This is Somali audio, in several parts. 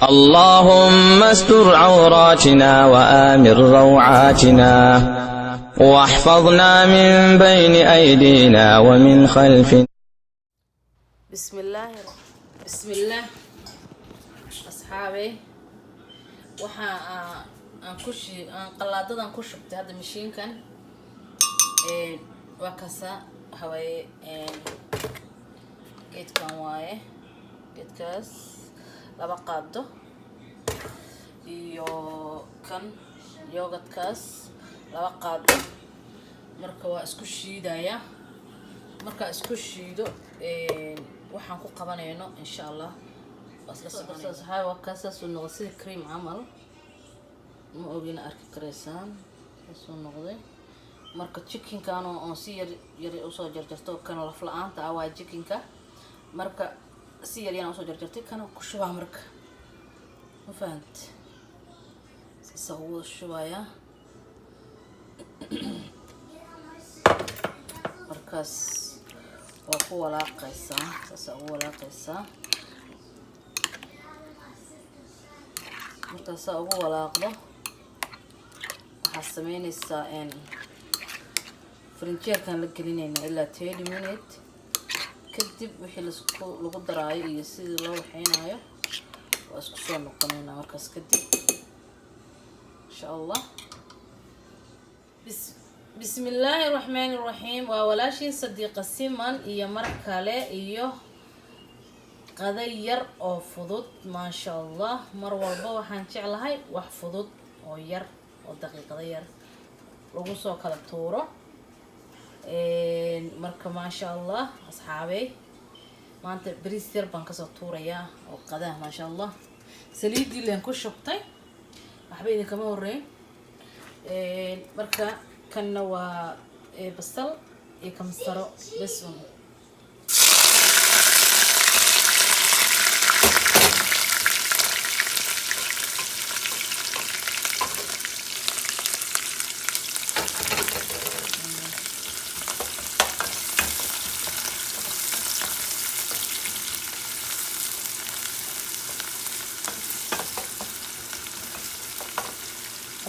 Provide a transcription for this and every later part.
اللهم استر عوراتنا وآمن روعاتنا واحفظنا من بين أيدينا ومن خلفنا. بسم الله أصحابي waxaa aan qalaadadan ku shubtay hadda mashiinkan waa kasa waxa waaye geedkan waaye geedkaas laba qaado iyo kan yogadkaas laba qaado marka waa isku shiidaya marka isku shiido waxaan ku qabanayno insha Allah صحاي وكاسس ونغسل كريم عمل ما أبينا أركي كريسان بس ونغذي مركة تشيكين كانوا أنسير يري أوصل جرجرتو كانوا لفلان تعوى تشيكين كا مركة سير يعني أوصل جرجرتي كانوا كشوا مركة ما فهمت سووا شوية مركز وقوة لا قيسة سووا لا قيسة markaas ugu walaaqdo waxa sameynaysaa frinjeerkan la gelinayna ilaa 30 minutes kadib wixii lagu daraayo iyo sidii loo waxeynayo waa isku soo noqonayna markaas kadib insha Allah bismillaahir rahmaanir rahiim waa walaashii sadiiqa siman iyo mar kale iyo qada yar oo fudud ma sha Allah mar walba waxaan jeclahay wax fudud oo yar oo daqiiqada yar lagu soo kala tuuro marka ma sha Allah asxaabay maanta bariis yar baan ka soo tuurayaa oo qada ma sha Allah saliidii leen ku shubtay waxba idin kama horeyn marka kanna waa basal iyo kamsaro bas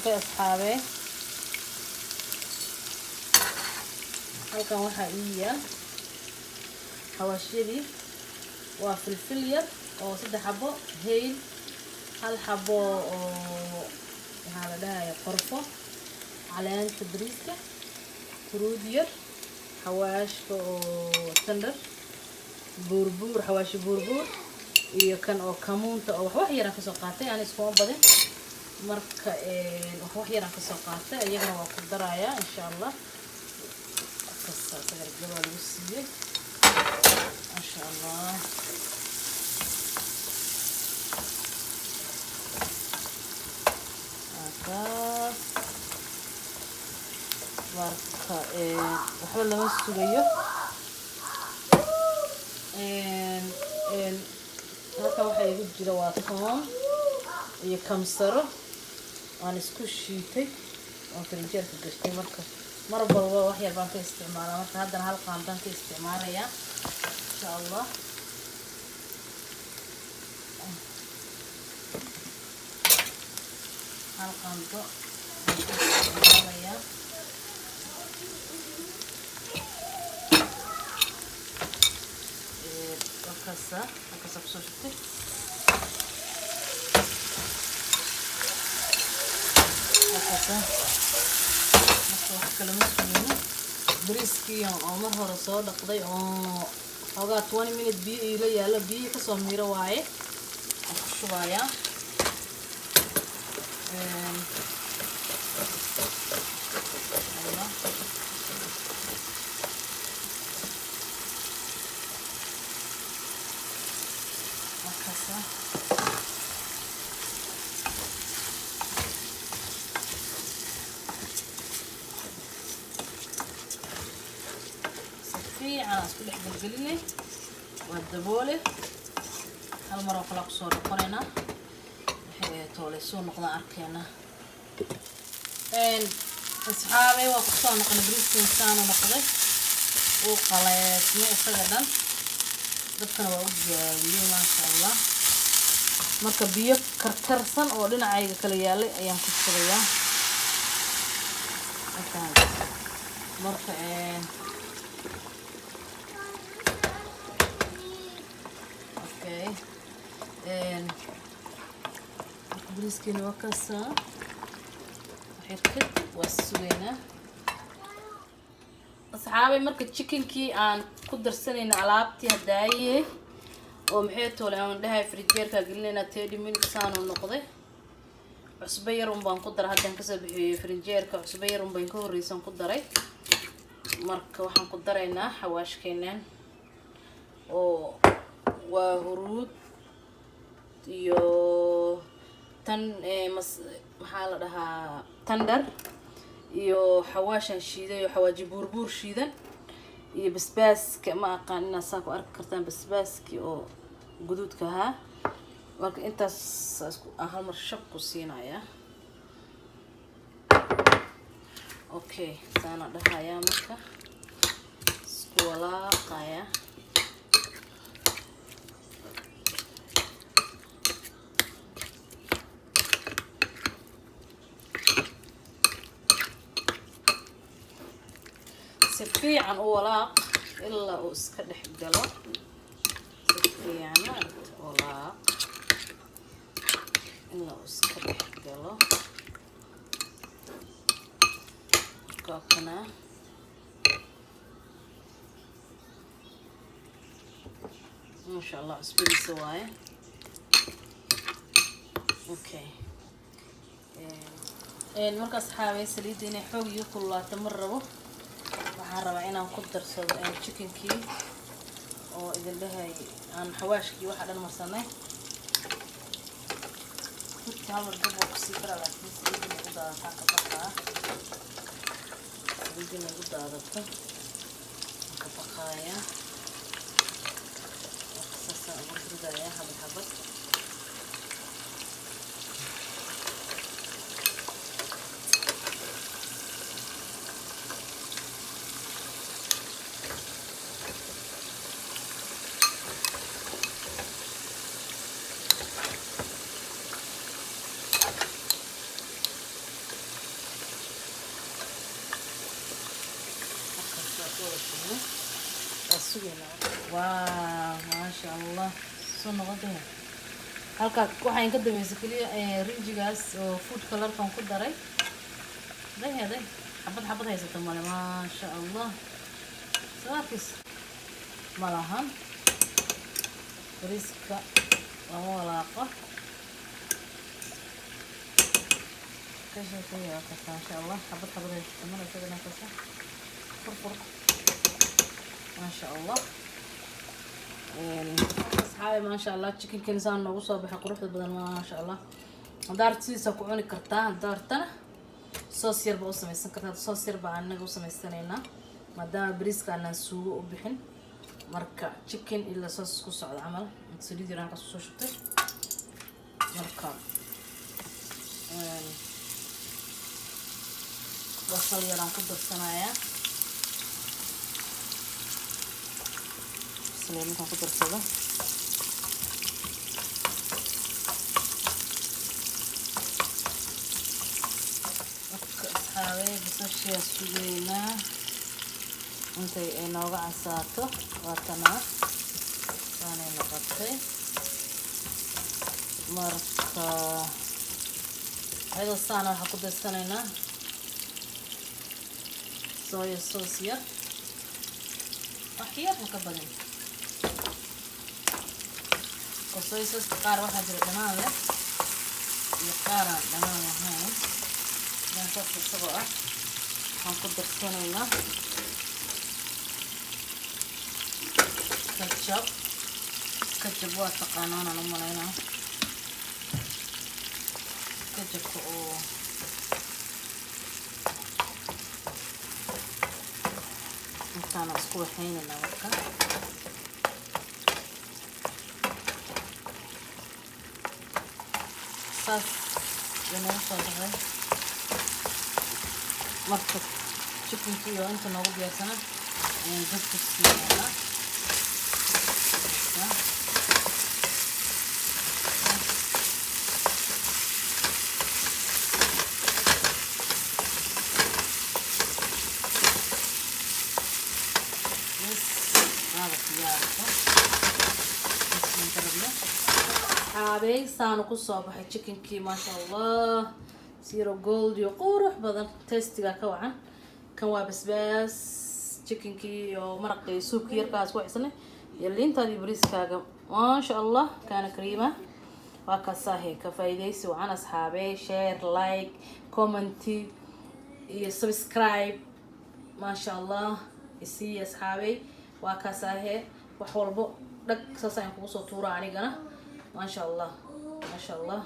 أصحابي halkan waxa iiya xawaashiyadii waa filfil yar oo 3 xabo heel hal xabo oo waxa la dhahayaa qorfo caleenta bariiska furuud yar xawaashka oo tandar buurbuur xawaashi buurbuur iyo kan oo kamuunta oo wax yar ka soo qaatay aan isku badin marka wax yar ka soo qaatay ayagana waa ku daraya insha Allah qasa sagar gabadha lagu siiyay insha Allah marka waxa lama sugayo halka waxa igu jira waa toon iyo kamsaro aan isku shiitay oo frinjeerka gashtay marka mar walba wax yar baan ka isticmaalaa marka haddana hal qaandan ka isticmaalaya insha Allah hal qaando isticmaalaya wakasa kusoo shubtay wax kale ma suuno bariiskii oo mar hore soo dhaqday oo xogaa 20 minutes biyo ila yaala biyo ka soo miiro waaye ku shubaya أنا أسكت إحدى الجلية والدبولة هالمرة خلاص صار قرينا تولي سون نقدر أركينا أصحابي وقصان نقدر بريس إنسان ونقدر وقلات مئة سجدا dadkana waa u diyaariyay ma sha Allah marka biyo karkarsan oo dhinacayga kala yaalay ayaan ku shubayaa marka okay bariiskeenna waa kasaa kadib waa sugaynaa asxaabay marka chickenkii aan ku darsanayna alaabtii hadaaye oo maxay toole aan dhahay frijeerka gelinayna 30 minutes aanu noqday cusbo yar baan ku daray haddaan ka soo bixiyay frijeerka cusbo yar baan ka horeysan ku daray marka waxaan ku daraynaa xawaashkeenan oo waa huruud iyo tan maxaa la dhahaa tandar iyo xawaashan shiiday iyo xawaaji buurbuur shiidan iyo basbaaska ma aqaan inaad saa ku arki kartaan basbaaskii oo guduudka ahaa marka intaas hal mar shab ku siinayaa okay saana dhahayaa marka isku walaaqayaa fiican oo walaaq ilaa uu iska dhex galo fiican walaaq ilaa uu iska dhex galo kaakana ما شاء الله عصبي سواي اوكي marka asxaabay saliidda inay xoog iyo kululaato mar rabo waxaan rabaa inaan ku darsado chickenkii oo idin dhahay aan xawaashkii waxa dhan marsanay hal mar dib ku sii karaa laakiin saliidda ugu daadataa ka baqaa saliidda ugu daadato ka baqaaya sasa ugu ridaya habad habad واو ما شاء الله صنع غدها halka waxaan ka dameysay kaliya rinjigaas oo food color kan ku daray leeyahay xabad xabad haysato male ma sha Allah saafis malahan riska walaaqo kasha kaliya ka ma sha Allah xabad xabad haysato male sidana ka sax furfur ما شاء الله أصحابي ما شاء الله chicken كنسان نوصل صباح قروح بدل ما شاء الله دارت سيسا كوني كرتان دارتنا صوص يربا وسمي السكر صوص يربا عنا وسمي السنينا ما دام بريسك عنا سوق وبحن مركا chicken إلا صوص كوسع العمل تسليد يران كسوسو شتى مركا وصل يران كبر سنايا سليم كان كتر سوا أصحابي بسوشي سوينا أنت نوع عصاته واتنا أنا نقطي مركا هذا الصانع حقود السنة صويا صوصيا أحيانا كبدين وصويا صوص قار واحد جربناه له يقارن دمان هاي نشوف الصباح هنقدر سنينا كاتشب واتقانون أنا ملاينا كاتشب كان أسكو حين النوكا صاص جنون صدقه مركب chicken كيلو أنت نوبي يا سنة جبت السيارة أصحابي سانو كصباح chicken كي ما شاء الله سيرو جولد يقورح بدن تيستيغا كوعن كان وابس chicken كي ومرقي سوب كي يركاس وحسنه يلي انت دي بريس كاغا ما شاء الله كان كريمه وكاساهي كفايديسي وعن أصحابي شير لايك كومنتي سبسكرايب ما شاء الله يسي أصحابي وكاساهي وحولبو دك ساسين كوسو تورا عنيقنا ما شاء الله ما شاء الله